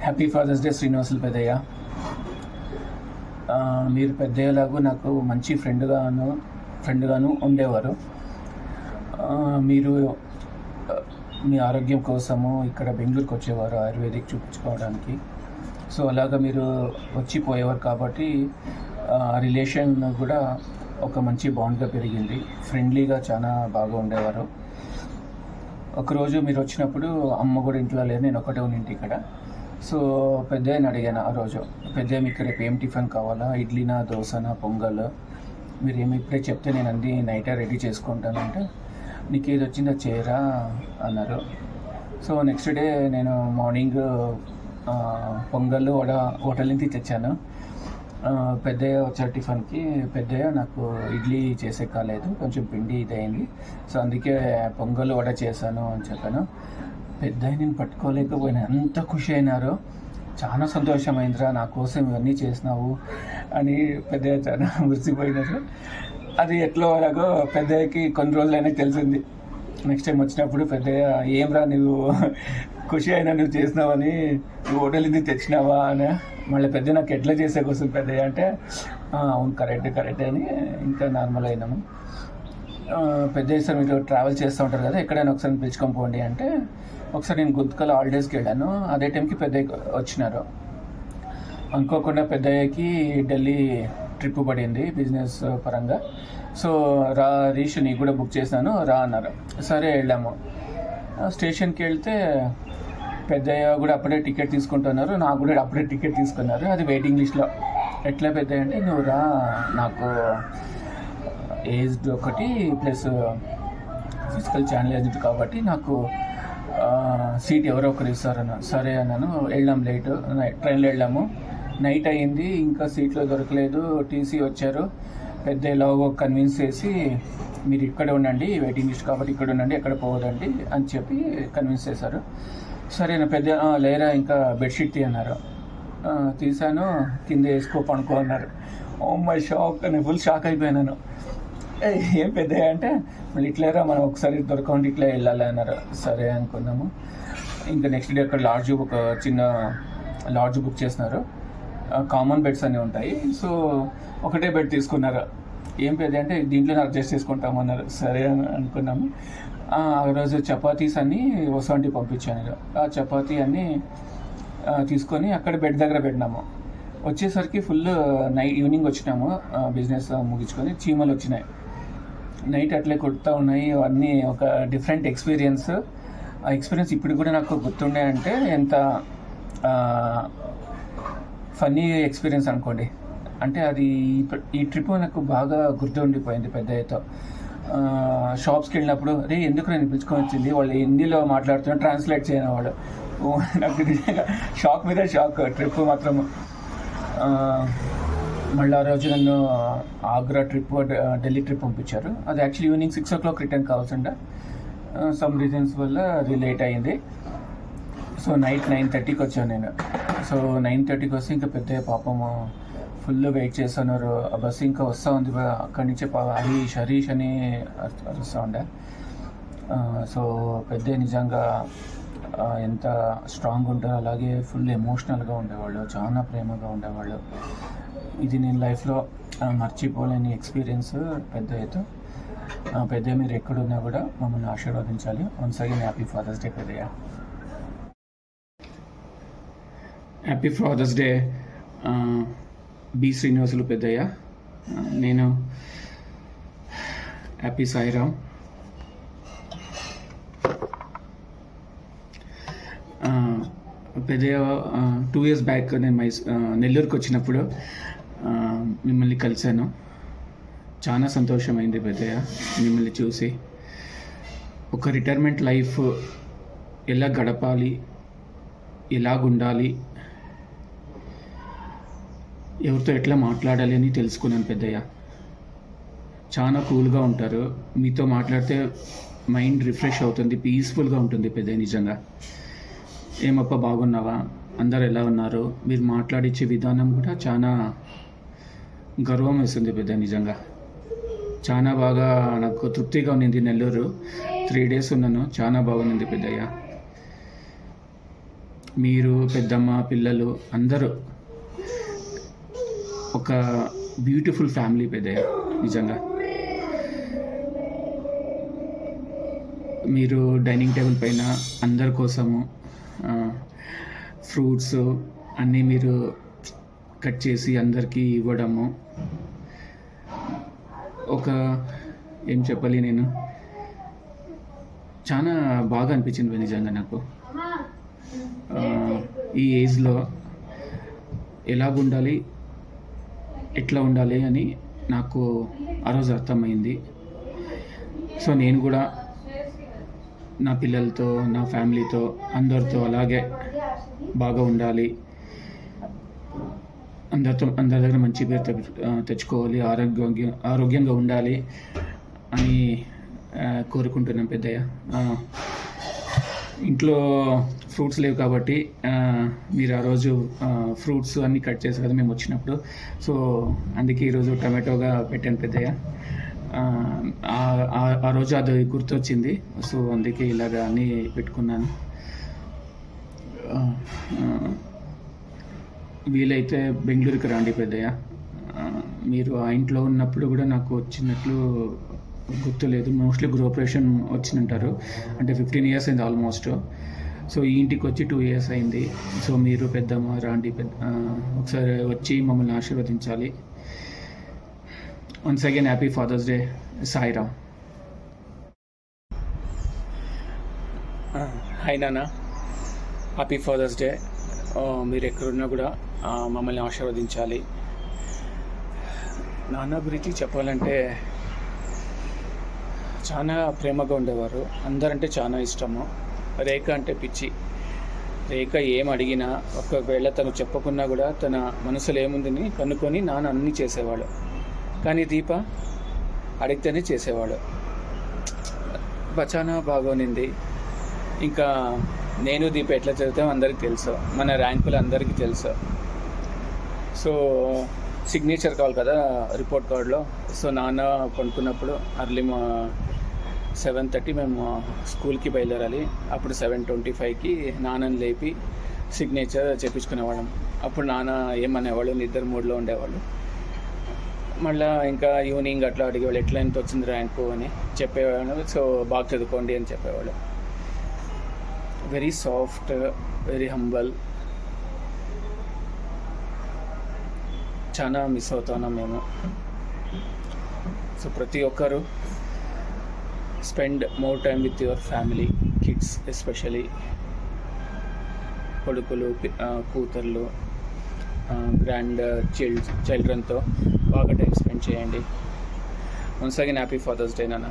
Happy fathers day Srinivasulu పెద్దయ్య. మీరు పెద్దయ్యలాగా నాకు మంచి ఫ్రెండ్గాను ఉండేవారు. మీరు మీ ఆరోగ్యం కోసము ఇక్కడ బెంగళూరుకి వచ్చేవారు ఆయుర్వేదిక్ చూపించుకోవడానికి. సో అలాగా మీరు వచ్చిపోయేవారు కాబట్టి రిలేషన్ కూడా ఒక మంచి బాండ్గా పెరిగింది. ఫ్రెండ్లీగా చాలా బాగా ఉండేవారు. ఒకరోజు మీరు వచ్చినప్పుడు అమ్మ కూడా ఇంట్లో లేదు, నేను ఒకటే ఉన్నింటి ఇక్కడ. సో పెద్దయ్యని అడిగాను ఆ రోజు, పెద్దయ్య మీకు రేపు ఏం టిఫిన్ కావాలా, ఇడ్లీనా, దోశనా, పొంగల్, మీరు ఏమి ఇప్పుడే చెప్తే నేను అన్నీ నైటే రెడీ చేసుకుంటానంటే నీకు ఏది వచ్చిందో చేయరా అన్నారు. సో నెక్స్ట్ డే నేను మార్నింగ్ పొంగల్ వడ హోటల్ నుంచి తెచ్చాను. పెద్దయ్య వచ్చారు టిఫిన్కి. పెద్దయ్య నాకు ఇడ్లీ చేసే కాలేదు, కొంచెం పిండి ఇదైంది, సో అందుకే పొంగల్ వడ చేశాను అని చెప్పాను. పెద్దయ్య నేను పట్టుకోలేకపోయినా ఎంత ఖుషి అయినారో. చాలా సంతోషమైందిరా, నా కోసం ఇవన్నీ చేసినావు అని పెద్దయ్య చాలా మురిసిపోయినారు. అది ఎట్లో అలాగో పెద్దయ్యకి కొన్ని రోజులైనా తెలిసింది. నెక్స్ట్ టైం వచ్చినప్పుడు పెద్దయ్య, ఏమ్రా నువ్వు ఖుషి అయినా నువ్వు చేసినావని, నువ్వు హోటల్ నుంచి తెచ్చినావా అని. మళ్ళీ పెద్ద నాకు ఎట్లా చేసే కోసం పెద్దయ్య అంటే అవును కరెక్ట్ అని ఇంకా నార్మల్ అయినాము. పెద్దయ్య సార్ మీరు ట్రావెల్ చేస్తూ ఉంటారు కదా, ఎక్కడైనా ఒకసారి పిలుచుకొని పోండి అంటే ఒకసారి నేను గుంతకల్ హాలిడేస్కి వెళ్ళాను. అదే టైంకి పెద్దయ్య వచ్చినారు. అనుకోకుండా పెద్దయ్యకి ఢిల్లీ ట్రిప్ పడింది బిజినెస్ పరంగా. సో రా రీష్ నీకు కూడా బుక్ చేశాను రా అన్నారు. సరే వెళ్ళాము. స్టేషన్కి వెళ్తే పెద్దయ్య కూడా అప్పుడే టికెట్ తీసుకుంటున్నారు, నాకు కూడా అప్పుడే టికెట్ తీసుకున్నారు. అది వెయిటింగ్ లిస్ట్లో. ఎట్లా పెద్దయ్య అంటే నువ్వు రా, నాకు ఏజ్డ్ ఒకటి ప్లస్ ఫిజికల్ ఛాలెంజ్డ్ కాబట్టి నాకు సీట్ ఎవరో ఒకరు ఇస్తారన్న. సరే అన్నాను. వెళ్ళాం, ట్రైన్లో వెళ్ళాము. నైట్ అయ్యింది, ఇంకా సీట్లో దొరకలేదు. టీసీ వచ్చారు. పెద్ద ఎలాగో కన్విన్స్ చేసి మీరు ఇక్కడ ఉండండి, వెయిటింగ్ లిస్ట్ కాబట్టి ఇక్కడ ఉండండి, ఎక్కడ పోవద్దండి అని చెప్పి కన్విన్స్ చేశారు. సరే నా పెద్ద లేరా ఇంకా బెడ్షీట్ తీ అన్నారు. తీసాను, కింద వేసుకో పనుకో అన్నారు. ఓ మై షాక్, నేను ఫుల్ షాక్ అయిపోయినాను. ఏం పెద్దయ్య అంటే మళ్ళీ ఇట్లేరా మనం ఒకసారి దొరకండి ఇట్లా వెళ్ళాలి అన్నారు. సరే అనుకున్నాము. ఇంకా నెక్స్ట్ డే అక్కడ ఒక చిన్న లాడ్జ్ బుక్ చేసినారు. కామన్ బెడ్స్ అన్నీ ఉంటాయి. సో ఒకటే బెడ్ తీసుకున్నారు. ఏం పెద్ద అంటే దీంట్లో అడ్జస్ట్ చేసుకుంటామన్నారు. సరే అని అనుకున్నాము. ఆ రోజు చపాతీస్ అన్నీ వసంటి పంపించాను. ఆ చపాతీ అన్నీ తీసుకొని అక్కడ బెడ్ దగ్గర పెట్టినాము. వచ్చేసరికి ఫుల్ ఈవినింగ్ వచ్చినాము బిజినెస్ ముగించుకొని. చీమలు వచ్చినాయి, నైట్ అట్లే కొడుతూ ఉన్నాయి. అవన్నీ ఒక డిఫరెంట్ ఎక్స్పీరియన్స్. ఆ ఎక్స్పీరియన్స్ ఇప్పుడు కూడా నాకు గుర్తుండే అంటే ఎంత ఫన్నీ ఎక్స్పీరియన్స్ అనుకోండి. అంటే అది ఈ ట్రిప్ నాకు బాగా గుర్తుండిపోయింది. పెద్దయ్యతో షాప్స్కి వెళ్ళినప్పుడు రే ఎందుకు నేను పిలుచుకొని వచ్చింది, వాళ్ళు హిందీలో మాట్లాడుతున్నా ట్రాన్స్లేట్ చేయని వాడు. నాకు నిజంగా షాక్ మీద షాక్. ట్రిప్ మాత్రం మళ్ళీ ఆ రోజు నన్ను ఆగ్రా ట్రిప్, ఢిల్లీ ట్రిప్ పంపించారు. అది యాక్చువల్లీ ఈవినింగ్ 6 o'clock రిటర్న్ కావాల్సిండే. సమ్ రీజన్స్ వల్ల అది లేట్ అయింది. సో నైట్ 9:30కి వచ్చాను నేను. సో 9:30కి వస్తే ఇంకా పెద్ద పాపము ఫుల్ వెయిట్ చేస్తున్నారు. ఆ బస్సు ఇంకా వస్తూ ఉంది. అక్కడి నుంచి హరీష్ అని అరుస్తూ ఉండే. సో పెద్ద నిజంగా ఎంత స్ట్రాంగ్ ఉంటారో అలాగే ఫుల్ ఎమోషనల్గా ఉండేవాళ్ళు, చాలా ప్రేమగా ఉండేవాళ్ళు. ఇది నేను లైఫ్లో మర్చిపోలేని ఎక్స్పీరియన్స్ పెద్దయ్యతో. పెద్దయ్య మీరు ఎక్కడున్నా కూడా మమ్మల్ని ఆశీర్వదించాలి. Once again happy fathers Day పెద్దయ్య. Happy fathers Day B Srinivasulu పెద్దయ్య. నేను హ్యాపీ సాయిరామ్. పెద్దయ్య 2 years బ్యాక్ నేను నెల్లూరుకి వచ్చినప్పుడు మిమ్మల్ని కలిశాను. చాలా సంతోషమైంది పెద్దయ్య మిమ్మల్ని చూసి. ఒక రిటైర్మెంట్ లైఫ్ ఎలా గడపాలి, ఎలాగుండాలి, ఎవరితో ఎట్లా మాట్లాడాలి అని తెలుసుకున్నాను పెద్దయ్య. చాలా కూల్గా ఉంటారు. మీతో మాట్లాడితే మైండ్ రిఫ్రెష్ అవుతుంది, పీస్ఫుల్గా ఉంటుంది పెద్దయ్య. నిజంగా ఏమప్ప బాగున్నావా, అందరు ఎలా ఉన్నారు, మీరు మాట్లాడించే విధానం కూడా చాలా గర్వం వేస్తుంది పెద్దయ్య. నిజంగా చాలా బాగా నాకు తృప్తిగా ఉన్నింది. నెల్లూరు 3 days ఉన్నాను, చాలా బాగుంది పెద్దయ్య. మీరు పెద్దమ్మ పిల్లలు అందరూ ఒక బ్యూటిఫుల్ ఫ్యామిలీ పెద్దయ్య. నిజంగా మీరు డైనింగ్ టేబుల్ పైన అందరి కోసము ఫ్రూట్స్ అన్నీ మీరు కట్ చేసి అందరికీ ఇవ్వడము, ఒక ఏం చెప్పాలి, నేను చాలా బాగా అనిపించింది నిజంగా నాకు. ఈ ఏజ్లో ఎలాగుండాలి, ఎట్లా ఉండాలి అని నాకు ఆ రోజు అర్థమైంది. సో నేను కూడా నా పిల్లలతో, నా ఫ్యామిలీతో, అందరితో అలాగే బాగా ఉండాలి, అందరి దగ్గర మంచి పేరు తెచ్చుకోవాలి, ఆరోగ్యంగా ఉండాలి అని కోరుకుంటున్నాం పెద్దయ్య. ఇంట్లో ఫ్రూట్స్ లేవు కాబట్టి మీరు ఆ రోజు ఫ్రూట్స్ అన్నీ కట్ చేశారు కదా మేము వచ్చినప్పుడు. సో అందుకే ఈరోజు టమాటోగా పెట్టాను పెద్దయ్య. ఆ రోజు అది గుర్తొచ్చింది. సో అందుకే ఇలాగ అన్నీ పెట్టుకున్నాను. వీలైతే బెంగళూరుకి రండి పెద్దయ్య. మీరు ఆ ఇంట్లో ఉన్నప్పుడు కూడా నాకు వచ్చినట్లు గుర్తులేదు. మోస్ట్లీ గృహప్రవేశం వచ్చినంటారు, అంటే 15 years అయింది ఆల్మోస్ట్. సో ఈ ఇంటికి వచ్చి 2 years అయింది. సో మీరు పెద్దమ్మ రాండి, ఒకసారి వచ్చి మమ్మల్ని ఆశీర్వదించాలి. Once again happy fathers Day. Sairam. Hi నాన్న, హ్యాపీ ఫాదర్స్ డే. మీరు ఎక్కడున్నా కూడా మమ్మల్ని ఆశీర్వదించాలి. నాన్న గురించి చెప్పాలంటే చాలా ప్రేమగా ఉండేవారు. అందరంటే చాలా ఇష్టము. రేఖ అంటే పిచ్చి. రేఖ ఏం అడిగినా, ఒకవేళ తను చెప్పకున్నా కూడా తన మనసులో ఏముందని కనుక్కొని నాన్న అన్నీ చేసేవాడు. కానీ దీప అడిగితేనే చేసేవాడు. చాలా బాగుంది. ఇంకా నేను దీప ఎట్లా చదివితే అందరికీ తెలుసు, మన ర్యాంకులు అందరికీ తెలుసు. సో సిగ్నేచర్ కావాలి కదా రిపోర్ట్ కార్డులో. సో నాన్న కొనుక్కున్నప్పుడు అర్లీ 7:30 మేము స్కూల్కి బయలుదేరాలి. అప్పుడు 7:25కి నాన్నని లేపి సిగ్నేచర్ చేయించుకునేవాళ్ళం. అప్పుడు నాన్న ఏమనేవాళ్ళు, నిద్ర మూడ్లో ఉండేవాళ్ళు. మళ్ళీ ఇంకా ఈవినింగ్ అట్లా అడిగేవాళ్ళు, ఎట్లా ఎంత వచ్చింది ర్యాంకు అని చెప్పేవాళ్ళు. సో బాగా చదువుకోండి అని చెప్పేవాళ్ళు. Very soft, very humble. చాలా మిస్ అవుతున్నాం మేము. సో ప్రతి ఒక్కరు spend more time with your family, kids especially, కొడుకులు, కూతుర్లు, గ్రాండ్ చిల్డ్రన్తో బాగా టైం స్పెండ్ చేయండి. Once again happy fathers day నాన్న.